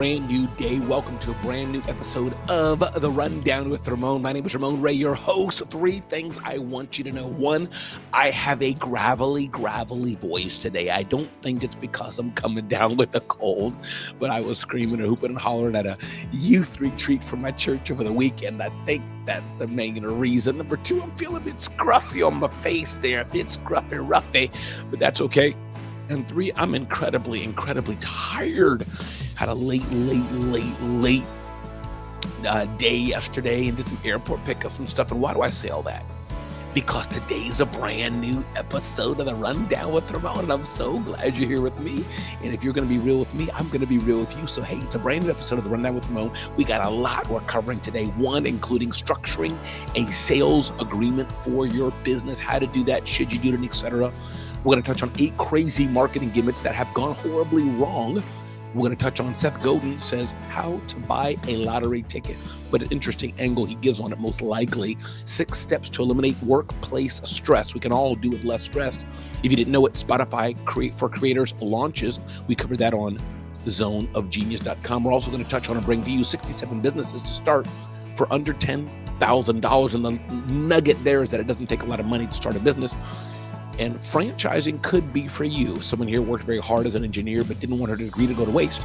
Brand new day. Welcome to a brand new episode of The Rundown with Ramon. My name is Ramon Ray, your host. Three things I want you to know. One, I have a gravelly voice today. I don't think it's because I'm coming down with a cold, but I was screaming and hooping and hollering at a youth retreat from my church over the weekend. I think that's the main reason. Number two, I'm feeling a bit scruffy on my face there, a bit roughy, but that's okay. And three, I'm incredibly tired. Had a late day yesterday and did some airport pickups and stuff. And why do I say all that? Because today's a brand new episode of The Rundown with Ramon, and I'm so glad you're here with me. And if you're going to be real with me, I'm going to be real with you. So, hey, it's a brand new episode of The Rundown with Ramon. We got a lot we're covering today. One, including structuring a sales agreement for your business, how to do that, should you do it, etc. We're going to touch on 8 crazy marketing gimmicks that have gone horribly wrong. We're going to touch on Seth Godin says how to buy a lottery ticket, but an interesting angle he gives on it most likely. 6 steps to eliminate workplace stress. We can all do with less stress. If you didn't know it, Spotify for Creators launches. We covered that on zoneofgenius.com. We're also going to touch on and bring to you 67 businesses to start for under $10,000. And the nugget there is that it doesn't take a lot of money to start a business. And franchising could be for you. Someone here worked very hard as an engineer, but didn't want her degree to go to waste.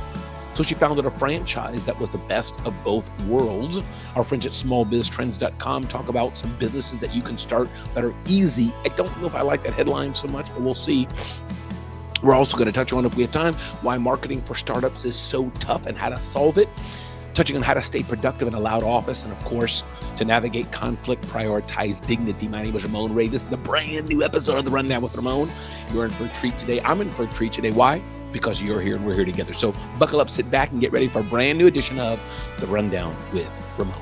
So she founded a franchise that was the best of both worlds. Our friends at smallbiztrends.com talk about some businesses that you can start that are easy. I don't know if I like that headline so much, but we'll see. We're also going to touch on, if we have time, why marketing for startups is so tough and how to solve it. Touching on how to stay productive in a loud office, and of course, to navigate conflict, prioritize dignity. My name is Ramon Ray. This is a brand new episode of The Rundown with Ramon. You're in for a treat today. I'm in for a treat today. Why? Because you're here and we're here together. So buckle up, sit back, and get ready for a brand new edition of The Rundown with Ramon.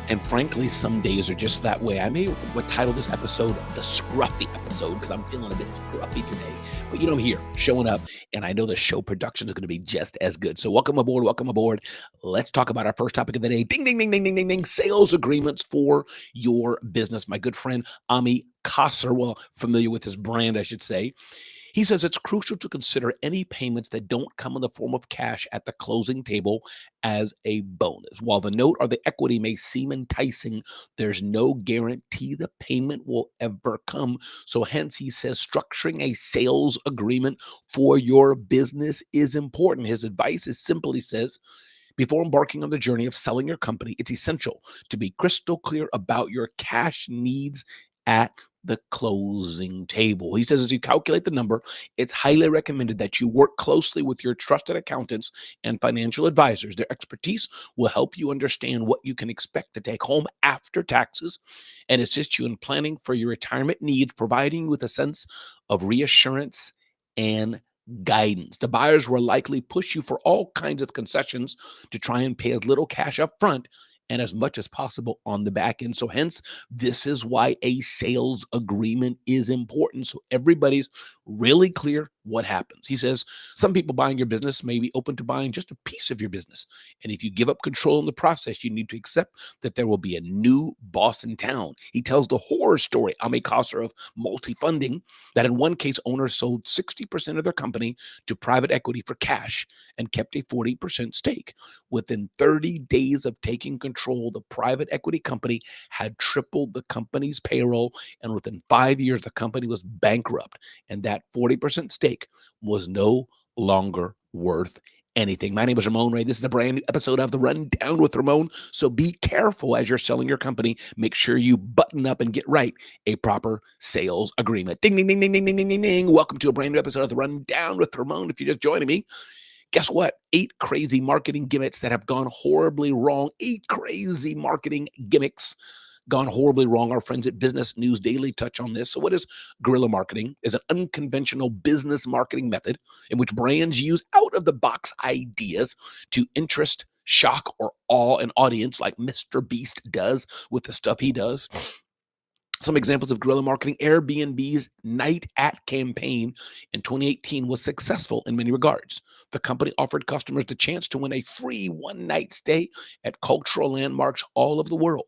And frankly, some days are just that way. I may title this episode the Scruffy episode because I'm feeling a bit scruffy today. But I'm here showing up, and I know the show production is going to be just as good. So welcome aboard. Let's talk about our first topic of the day. Ding, ding, ding, ding, ding, ding, ding. Sales agreements for your business. My good friend, Ami Kasser, well, familiar with his brand, I should say. He says it's crucial to consider any payments that don't come in the form of cash at the closing table as a bonus. While the note or the equity may seem enticing, there's no guarantee the payment will ever come. So hence, he says structuring a sales agreement for your business is important. His advice is simply says, before embarking on the journey of selling your company, it's essential to be crystal clear about your cash needs at the closing table. He says, as you calculate the number, it's highly recommended that you work closely with your trusted accountants and financial advisors. Their expertise will help you understand what you can expect to take home after taxes and assist you in planning for your retirement needs, providing you with a sense of reassurance and guidance. The buyers will likely push you for all kinds of concessions to try and pay as little cash up front and as much as possible on the back end. So hence, this is why a sales agreement is important. So everybody's really clear what happens. He says, some people buying your business may be open to buying just a piece of your business. And if you give up control in the process, you need to accept that there will be a new boss in town. He tells the horror story, Ami Kasser of Multifunding, that in one case, owners sold 60% of their company to private equity for cash and kept a 40% stake. Within 30 days of taking control, the private equity company had tripled the company's payroll, and within 5 years, the company was bankrupt, and that 40% stake was no longer worth anything. My name is Ramon Ray. This is a brand new episode of The Rundown with Ramon. So be careful as you're selling your company. Make sure you button up and get right a proper sales agreement. Ding, ding, ding, ding, ding, ding, ding, ding, ding. Welcome to a brand new episode of The Rundown with Ramon. If you're just joining me, guess what? 8 crazy marketing gimmicks that have gone horribly wrong. 8 crazy marketing gimmicks gone horribly wrong. Our friends at Business News Daily touch on this. So what is guerrilla marketing? Is an unconventional business marketing method in which brands use out-of-the-box ideas to interest, shock, or awe an audience like Mr. Beast does with the stuff he does. Some examples of guerrilla marketing: Airbnb's Night At campaign in 2018 was successful in many regards. The company offered customers the chance to win a free one night stay at cultural landmarks all over the world.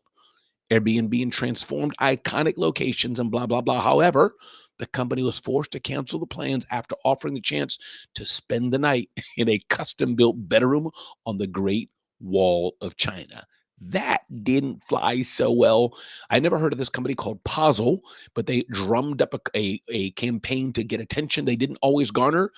Airbnb transformed iconic locations and blah, blah, blah. However, the company was forced to cancel the plans after offering the chance to spend the night in a custom built bedroom on the Great Wall of China. That didn't fly so well. I never heard of this company called Puzzle, but they drummed up a campaign to get attention they didn't always garner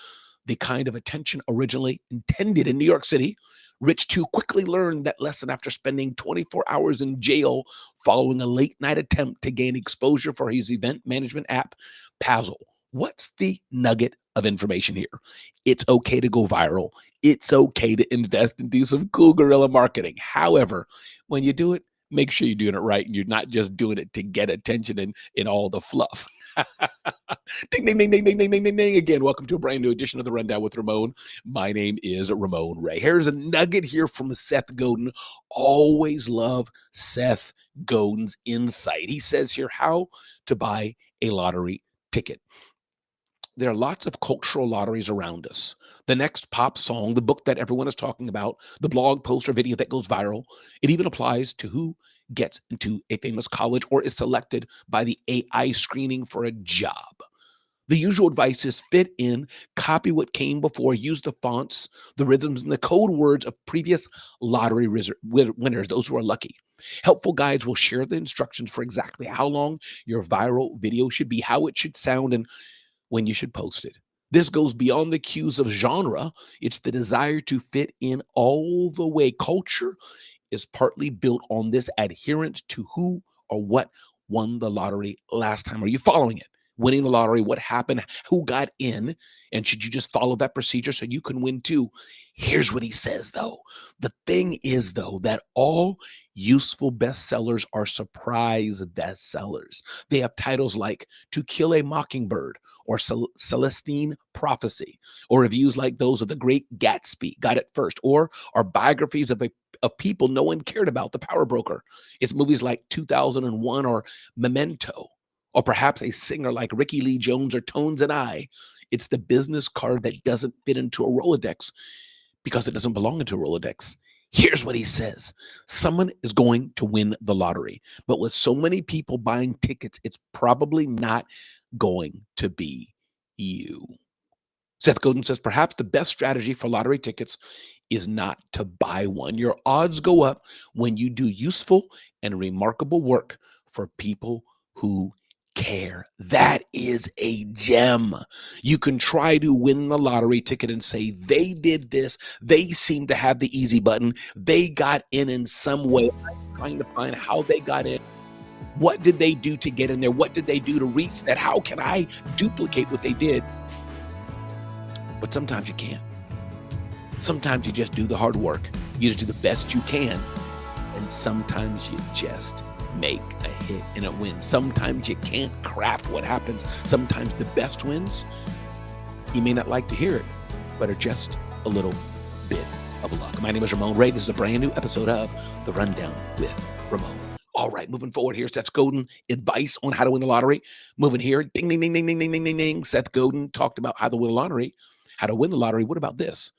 the kind of attention originally intended in New York City. Rich too quickly learned that lesson after spending 24 hours in jail following a late night attempt to gain exposure for his event management app, Pazzle. What's the nugget of information here? It's okay to go viral. It's okay to invest and do some cool guerrilla marketing. However, when you do it, make sure you're doing it right and you're not just doing it to get attention and in all the fluff. Ding, ding, ding, ding, ding, ding, ding, ding, ding. Again, welcome to a brand new edition of The Rundown with Ramon. My name is Ramon Ray. Here's a nugget here from Seth Godin. Always love Seth Godin's insight. He says here how to buy a lottery ticket. There are lots of cultural lotteries around us. The next pop song, the book that everyone is talking about, the blog post or video that goes viral. It even applies to who gets into a famous college or is selected by the AI screening for a job. The usual advice is fit in, copy what came before, use the fonts, the rhythms, and the code words of previous lottery winners, those who are lucky. Helpful guides will share the instructions for exactly how long your viral video should be, how it should sound, and when you should post it. This goes beyond the cues of genre. It's the desire to fit in all the way. Culture is partly built on this adherence to who or what won the lottery last time. Are you following it? Winning the lottery, what happened, who got in, and should you just follow that procedure so you can win too? Here's what he says, though. The thing is, though, that all useful bestsellers are surprise bestsellers. They have titles like To Kill a Mockingbird or Celestine Prophecy, or reviews like those of The Great Gatsby, got it first, or are biographies of people no one cared about, The Power Broker. It's movies like 2001 or Memento, or perhaps a singer like Ricky Lee Jones or Tones and I. It's the business card that doesn't fit into a Rolodex because it doesn't belong into a Rolodex. Here's what he says. Someone is going to win the lottery, but with so many people buying tickets, it's probably not going to be you. Seth Godin says perhaps the best strategy for lottery tickets is not to buy one. Your odds go up when you do useful and remarkable work for people who care. That is a gem. You can try to win the lottery ticket and say, they did this. They seem to have the easy button. They got in some way. I'm trying to find how they got in. What did they do to get in there? What did they do to reach that? How can I duplicate what they did? But sometimes you can't. Sometimes you just do the hard work. You just do the best you can. And sometimes you just make a hit and it wins. Sometimes you can't craft what happens. Sometimes the best wins, you may not like to hear it, but are just a little bit of luck. My name is Ramon Ray. This is a brand new episode of The Rundown with Ramon. All right, moving forward here, Seth Godin, advice on how to win the lottery. Moving here, ding, ding, ding, ding, ding, ding, ding, ding, ding. Seth Godin talked about how to win the lottery. How to win the lottery. What about this?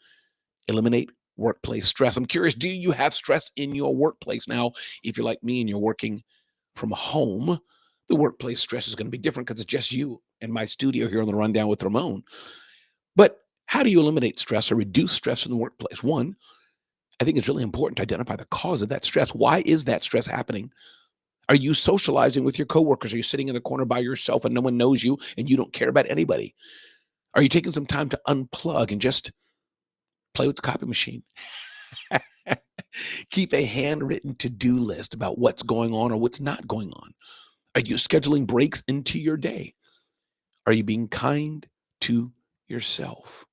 Eliminate workplace stress. I'm curious, do you have stress in your workplace? Now, if you're like me and you're working from home, the workplace stress is going to be different because it's just you and my studio here on The Rundown with Ramon. But how do you eliminate stress or reduce stress in the workplace? One, I think it's really important to identify the cause of that stress. Why is that stress happening? Are you socializing with your coworkers? Are you sitting in the corner by yourself and no one knows you and you don't care about anybody? Are you taking some time to unplug and just play with the copy machine? Keep a handwritten to-do list about what's going on or what's not going on. Are you scheduling breaks into your day? Are you being kind to yourself?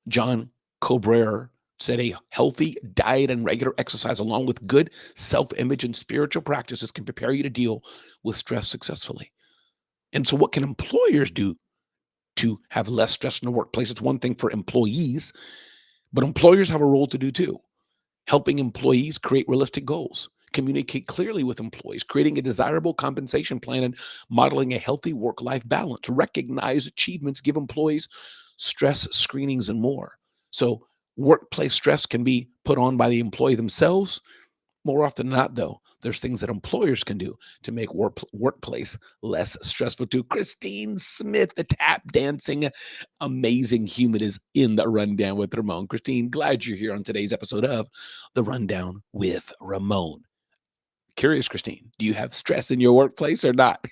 John Cabrera said a healthy diet and regular exercise along with good self-image and spiritual practices can prepare you to deal with stress successfully. And so what can employers do to have less stress in the workplace? It's one thing for employees, but employers have a role to do too. Helping employees create realistic goals, communicate clearly with employees, creating a desirable compensation plan, and modeling a healthy work life balance, recognize achievements, give employees stress screenings, and more. So, workplace stress can be put on by the employee themselves. More often than not, though, there's things that employers can do to make workplace less stressful too. Christine Smith, the tap dancing, amazing human, is in the Rundown with Ramon. Christine, glad you're here on today's episode of the Rundown with Ramon. Curious, Christine, do you have stress in your workplace or not?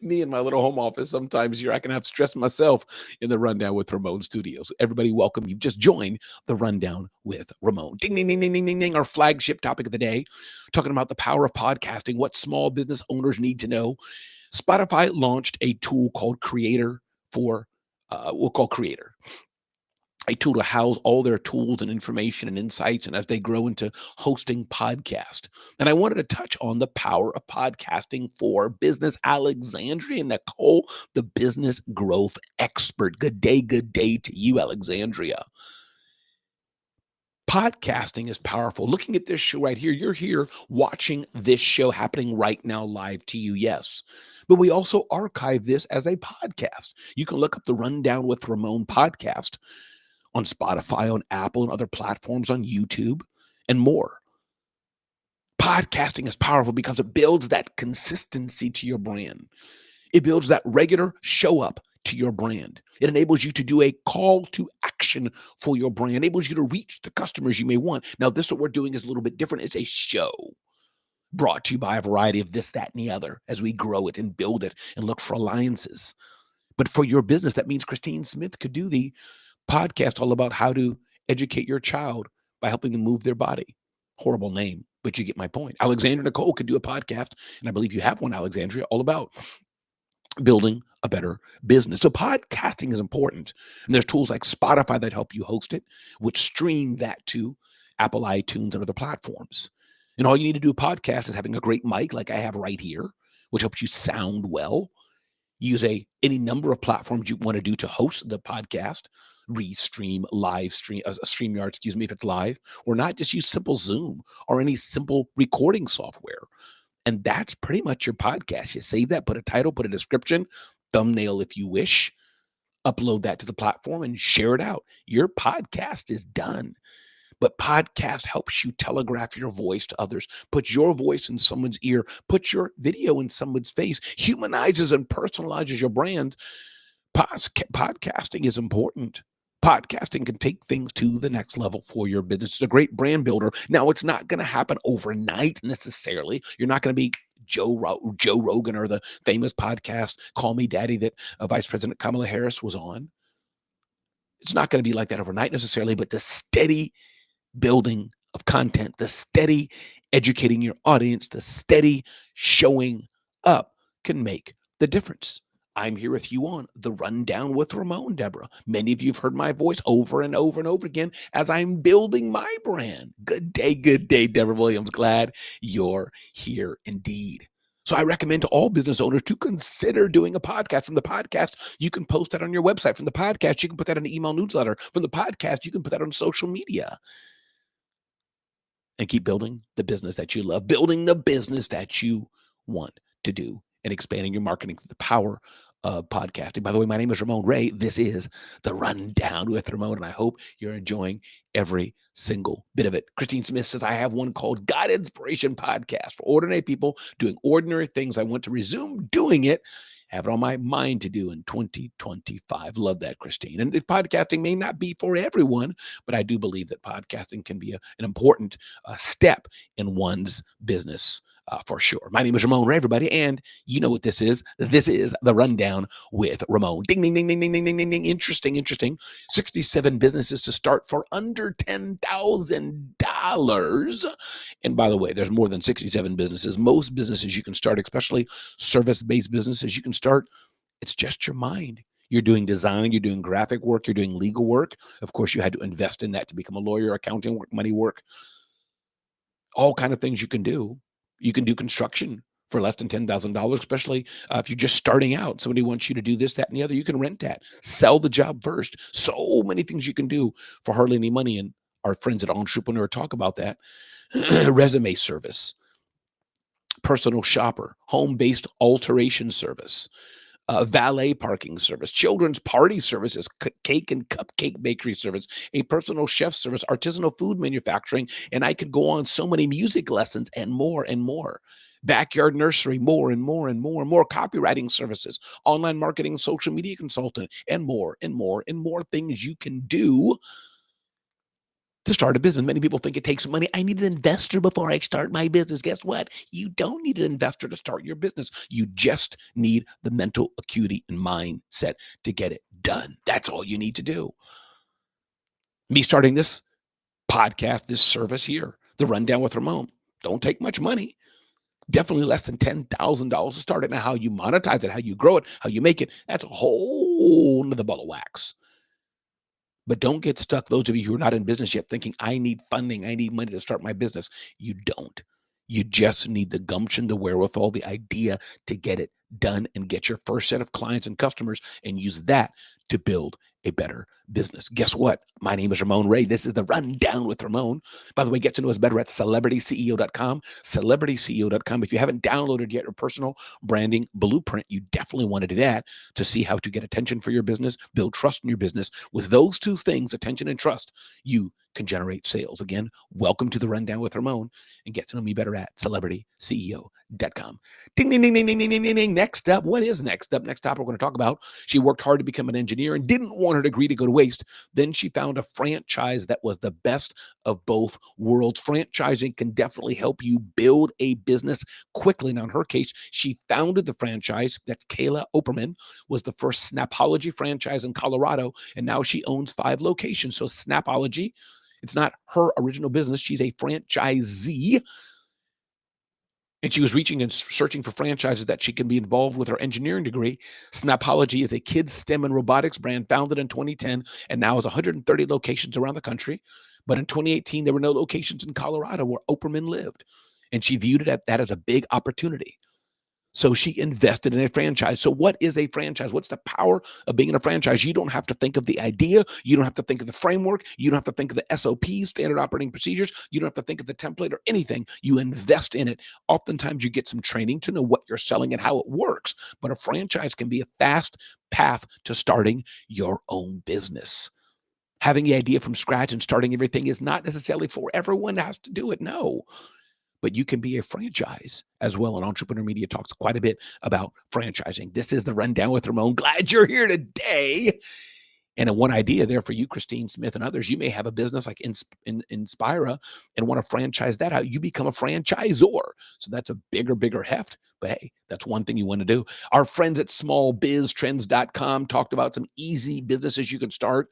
Me and my little home office, sometimes here I can have stress myself in the Rundown with Ramon studios. Everybody, welcome. You've just joined the Rundown with Ramon. Ding, ding, ding, ding, ding, ding, ding. Our flagship topic of the day, talking about the power of podcasting, what small business owners need to know. Spotify launched a tool called Creator we'll call Creator, a tool to house all their tools and information and insights, and as they grow into hosting podcast. And I wanted to touch on the power of podcasting for business. Alexandria Nicole, the business growth expert. Good day to you, Alexandria. Podcasting is powerful. Looking at this show right here, you're here watching this show happening right now live to you, yes. But we also archive this as a podcast. You can look up the Rundown with Ramon podcast on Spotify, on Apple, and other platforms, on YouTube, and more. Podcasting is powerful because it builds that consistency to your brand. It builds that regular show up to your brand. It enables you to do a call to action for your brand. It enables you to reach the customers you may want. Now, this what we're doing is a little bit different. It's a show brought to you by a variety of this, that, and the other as we grow it and build it and look for alliances. But for your business, that means Christine Smith could do the podcast all about how to educate your child by helping them move their body. Horrible name, but you get my point. Alexandria Nicole could do a podcast, and I believe you have one, Alexandria, all about building a better business. So podcasting is important. And there's tools like Spotify that help you host it, which stream that to Apple iTunes and other platforms. And all you need to do a podcast is having a great mic like I have right here, which helps you sound well. Use any number of platforms you want to do to host the podcast. Restream, live stream, StreamYard, if it's live, or not, just use simple Zoom or any simple recording software. And that's pretty much your podcast. You save that, put a title, put a description, thumbnail if you wish, upload that to the platform and share it out. Your podcast is done. But podcast helps you telegraph your voice to others, put your voice in someone's ear, put your video in someone's face, humanizes and personalizes your brand. Podcasting is important. Podcasting can take things to the next level for your business. It's a great brand builder. Now, it's not going to happen overnight necessarily. You're not going to be Joe Rogan or the famous podcast, Call Me Daddy, that Vice President Kamala Harris was on. It's not going to be like that overnight necessarily, but the steady building of content, the steady educating your audience, the steady showing up can make the difference. I'm here with you on the Rundown with Ramon, Deborah. Many of you have heard my voice over and over and over again as I'm building my brand. Good day, Deborah Williams. Glad you're here indeed. So I recommend to all business owners to consider doing a podcast. From the podcast, you can post that on your website. From the podcast, you can put that in an email newsletter. From the podcast, you can put that on social media. And keep building the business that you love, building the business that you want to do, and expanding your marketing through the power of podcasting. By the way, my name is Ramon Ray. This is the Rundown with Ramon, and I hope you're enjoying every single bit of it. Christine Smith says, I have one called God Inspiration Podcast for ordinary people doing ordinary things. I want to resume doing it. Have it on my mind to do in 2025. Love that, Christine. And the podcasting may not be for everyone, but I do believe that podcasting can be an important step in one's business for sure. My name is Ramon Ray, everybody, and you know what this is. This is the Rundown with Ramon. Ding, ding, ding, ding, ding, ding, ding, ding, ding. Interesting. 67 businesses to start for under $10,000. And by the way, there's more than 67 businesses. Most businesses you can start, especially service-based businesses, you can start. It's just your mind. You're doing design, you're doing graphic work, you're doing legal work. Of course, you had to invest in that to become a lawyer, accounting work, money work, all kind of things you can do. You can do construction for less than $10,000, especially if you're just starting out. Somebody wants you to do this, that, and the other. You can rent that. Sell the job first. So many things you can do for hardly any money. And Our friends at Entrepreneur talk about that. Resume service, personal shopper, home-based alteration service, valet parking service, children's party services, cake and cupcake bakery service, a personal chef service, artisanal food manufacturing, and I could go on so many music lessons and more and more. Backyard nursery, more and more and more and more copywriting services, online marketing, social media consultant, and more and more and more things you can do to start a business. Many people think it takes money. I need an investor before I start my business. Guess what? You don't need an investor to start your business. You just need the mental acuity and mindset to get it done. That's all you need to do. Me starting this podcast, this service here, the Rundown with Ramon, don't take much money. Definitely less than $10,000 to start it. Now, how you monetize it, how you grow it, how you make it, that's a whole nother ball of wax. But don't get stuck, those of you who are not in business yet, thinking, I need funding, I need money to start my business. You don't. You just need the gumption, the wherewithal, the idea to get it done and get your first set of clients and customers and use that to build a better business. Guess what? My name is Ramon Ray. This is the Rundown with Ramon. By the way, get to know us better at CelebrityCEO.com, CelebrityCEO.com. If you haven't downloaded yet your personal branding blueprint, you definitely want to do that to see how to get attention for your business, build trust in your business. With those two things, attention and trust, you can generate sales. Again, welcome to the Rundown with Ramon, and get to know me better at CelebrityCEO.com. Ding, ding, ding, ding, ding, ding, ding, ding. Next up, what is next up? Next topic we're going to talk about. She worked hard to become an engineer and didn't want her degree to go to waste. Then she found a franchise that was the best of both worlds. Franchising can definitely help you build a business quickly. Now, in her case, she founded the franchise. That's Kayla Operman, was the first Snapology franchise in Colorado, and now she owns 5 locations. So Snapology, it's not her original business. She's a franchisee. And she was reaching and searching for franchises that she can be involved with her engineering degree. Snapology is a kids STEM and robotics brand founded in 2010 and now has 130 locations around the country. But in 2018, there were no locations in Colorado where Operman lived. And she viewed that as a big opportunity. So she invested in a franchise. So what is a franchise? What's the power of being in a franchise? You don't have to think of the idea. You don't have to think of the framework. You don't have to think of the SOPs, standard operating procedures. You don't have to think of the template or anything. You invest in it. Oftentimes you get some training to know what you're selling and how it works. But a franchise can be a fast path to starting your own business. Having the idea from scratch and starting everything is not necessarily for everyone that has to do it. No. But you can be a franchise as well. And Entrepreneur Media talks quite a bit about franchising. This is the Rundown with Ramon. Glad you're here today. And one idea there for you, Christine Smith and others, you may have a business like Inspira and want to franchise that out. You become a franchisor. So that's a bigger heft. But hey, that's one thing you want to do. Our friends at smallbiztrends.com talked about some easy businesses you can start.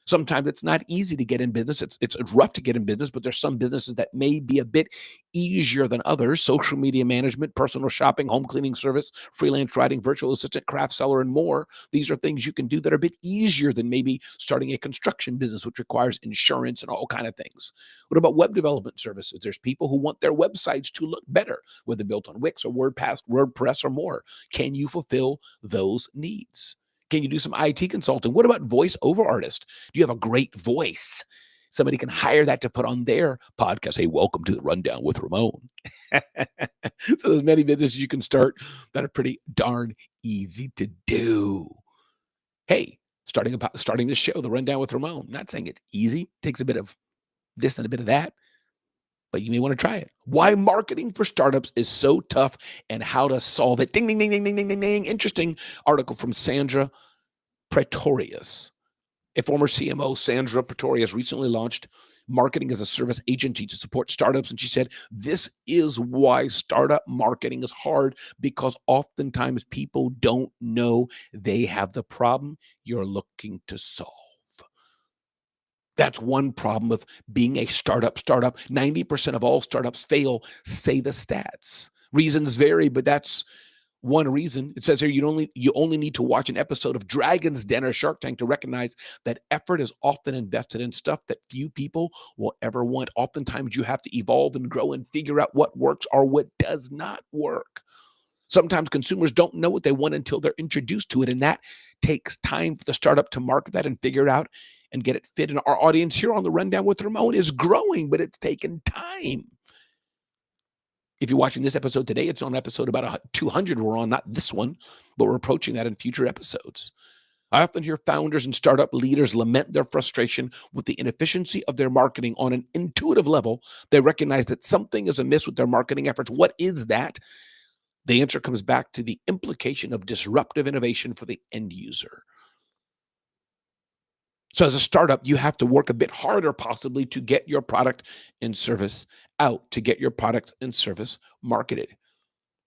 Sometimes it's not easy to get in business. It's rough to get in business, but there's some businesses that may be a bit easier than others. Social media management, personal shopping, home cleaning service, freelance writing, virtual assistant, craft seller, and more. These are things you can do that are a bit easier than maybe starting a construction business, which requires insurance and all kind of things. What about web development services? There's people who want their websites to look better, whether built on Wix or WordPress or more. Can you fulfill those needs? Can you do some IT consulting? What about voiceover artist? Do you have a great voice? Somebody can hire that to put on their podcast. Hey, welcome to the Rundown with Ramon. So there's many businesses you can start that are pretty darn easy to do. Hey, starting this show, the Rundown with Ramon. I'm not saying it's easy. It takes a bit of this and a bit of that, but you may want to try it. Why marketing for startups is so tough and how to solve it. Ding, ding, ding, ding, ding, ding, ding, ding. Interesting article from Sandra Pretorius. A former CMO, Sandra Pretorius, recently launched marketing as a service agency to support startups. And she said, this is why startup marketing is hard, because oftentimes people don't know they have the problem you're looking to solve. That's one problem with being a startup. 90% of all startups fail, say the stats. Reasons vary, but that's one reason. It says here you only need to watch an episode of Dragon's Den or Shark Tank to recognize that effort is often invested in stuff that few people will ever want. Oftentimes you have to evolve and grow and figure out what works or what does not work. Sometimes consumers don't know what they want until they're introduced to it, and that takes time for the startup to market that and figure it out and get it fit. And our audience here on the Rundown with Ramon is growing, but it's taken time. If you're watching this episode today, it's on episode about 200 we're on, not this one, but we're approaching that in future episodes. I often hear founders and startup leaders lament their frustration with the inefficiency of their marketing. On an intuitive level, they recognize that something is amiss with their marketing efforts. What is that? The answer comes back to the implication of disruptive innovation for the end user. So as a startup, you have to work a bit harder possibly to get your product and service out, to get your product and service marketed.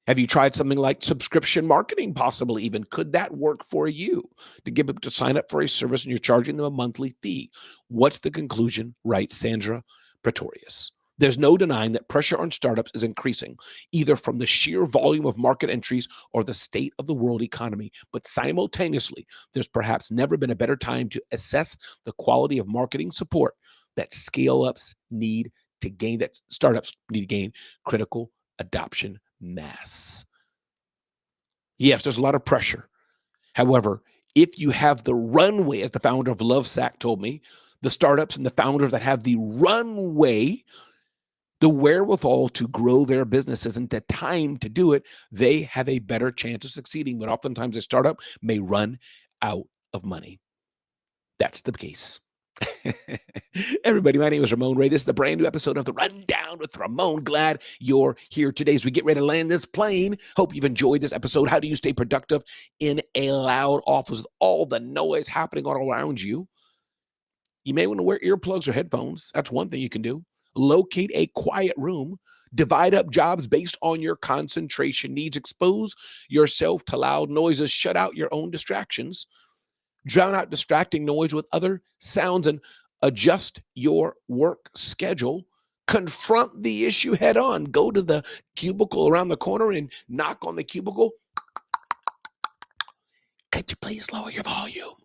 Have you tried something like subscription marketing possibly even? Could that work for you to get people to sign up for a service and you're charging them a monthly fee? What's the conclusion? Right, Sandra Pretorius. There's no denying that pressure on startups is increasing, either from the sheer volume of market entries or the state of the world economy. But simultaneously, there's perhaps never been a better time to assess the quality of marketing support that scale-ups need to gain, that startups need to gain critical adoption mass. Yes, there's a lot of pressure. However, if you have the runway, as the founder of Lovesac told me, the startups and the founders that have the runway, the wherewithal to grow their businesses and the time to do it, they have a better chance of succeeding. But oftentimes a startup may run out of money. That's the case. Everybody, my name is Ramon Ray. This is the brand new episode of The Rundown with Ramon. Glad you're here today as we get ready to land this plane. Hope you've enjoyed this episode. How do you stay productive in a loud office with all the noise happening all around you? You may want to wear earplugs or headphones. That's one thing you can do. Locate a quiet room. Divide up jobs based on your concentration needs. Expose yourself to loud noises. Shut out your own distractions. Drown out distracting noise with other sounds and adjust your work schedule. Confront the issue head on. Go to the cubicle around the corner and knock on the cubicle. Could you please lower your volume?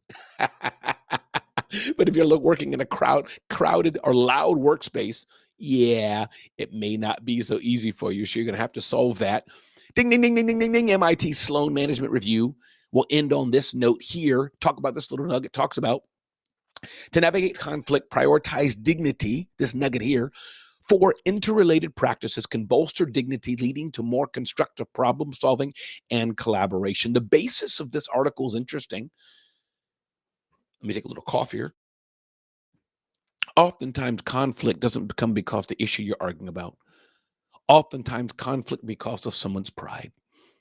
But if you're working in a crowded or loud workspace, yeah, it may not be so easy for you. So you're going to have to solve that. Ding, ding, ding, ding, ding, ding, ding. MIT Sloan Management Review. We'll end on this note here. Talk about this little nugget. Talks about to navigate conflict, prioritize dignity. This nugget here. 4 interrelated practices can bolster dignity, leading to more constructive problem solving and collaboration. The basis of this article is interesting. Let me take a little cough here. Oftentimes, conflict doesn't become because of the issue you're arguing about. Oftentimes, conflict because of someone's pride.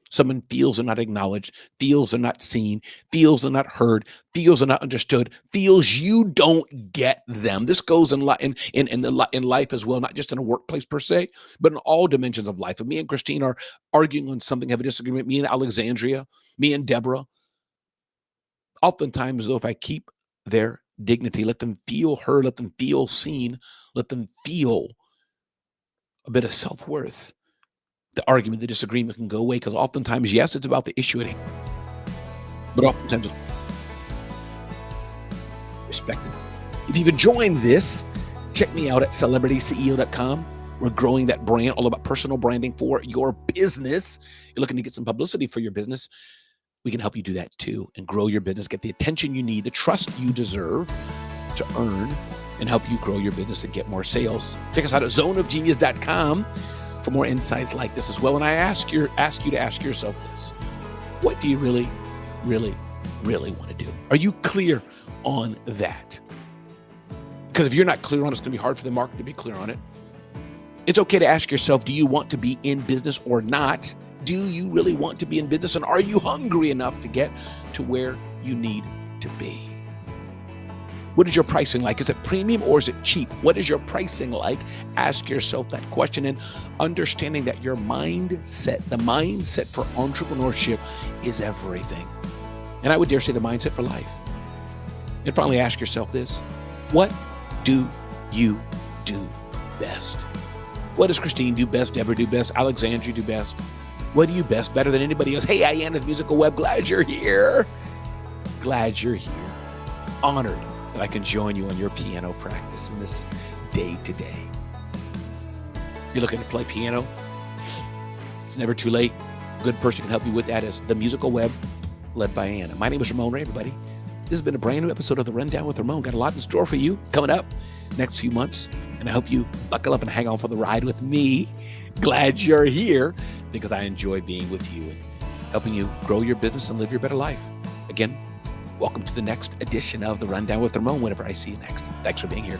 Someone feels they're not acknowledged, feels they're not seen, feels they're not heard, feels they're not understood, feels you don't get them. This goes in life as well, not just in a workplace per se, but in all dimensions of life. If me and Christine are arguing on something, have a disagreement, me and Alexandria, me and Deborah, oftentimes, though, if I keep their dignity, let them feel heard, let them feel seen, let them feel a bit of self-worth, the argument, the disagreement can go away. Because oftentimes, yes, it's about the issue at hand, but oftentimes it's respected. If you've enjoyed this, check me out at CelebrityCEO.com. We're growing that brand, all about personal branding for your business. You're looking to get some publicity for your business. We can help you do that too and grow your business, get the attention you need, the trust you deserve to earn, and help you grow your business and get more sales. Check us out at zoneofgenius.com for more insights like this as well. And I ask you to ask yourself this: what do you really, really, really want to do? Are you clear on that? Because if you're not clear on it, it's going to be hard for the market to be clear on it. It's okay to ask yourself, do you want to be in business or not? Do you really want to be in business? And are you hungry enough to get to where you need to be? What is your pricing like? Is it premium or is it cheap? What is your pricing like? Ask yourself that question, and understanding that your mindset, the mindset for entrepreneurship, is everything. And I would dare say the mindset for life. And finally, ask yourself this: what do you do best? What does Christine do best? Deborah do best? Alexandria do best? What do you best, better than anybody else? Hey, I am the Musical Web. Glad you're here. Glad you're here. Honored that I can join you on your piano practice in this day-to-day. You're looking to play piano? It's never too late. A good person can help you with that is The Musical Web, led by Anna. My name is Ramon Ray, everybody. This has been a brand new episode of The Rundown with Ramon. Got a lot in store for you coming up next few months. And I hope you buckle up and hang on for the ride with me. Glad you're here because I enjoy being with you and helping you grow your business and live your better life. Again, welcome to the next edition of The Rundown with Ramon whenever I see you next. Thanks for being here.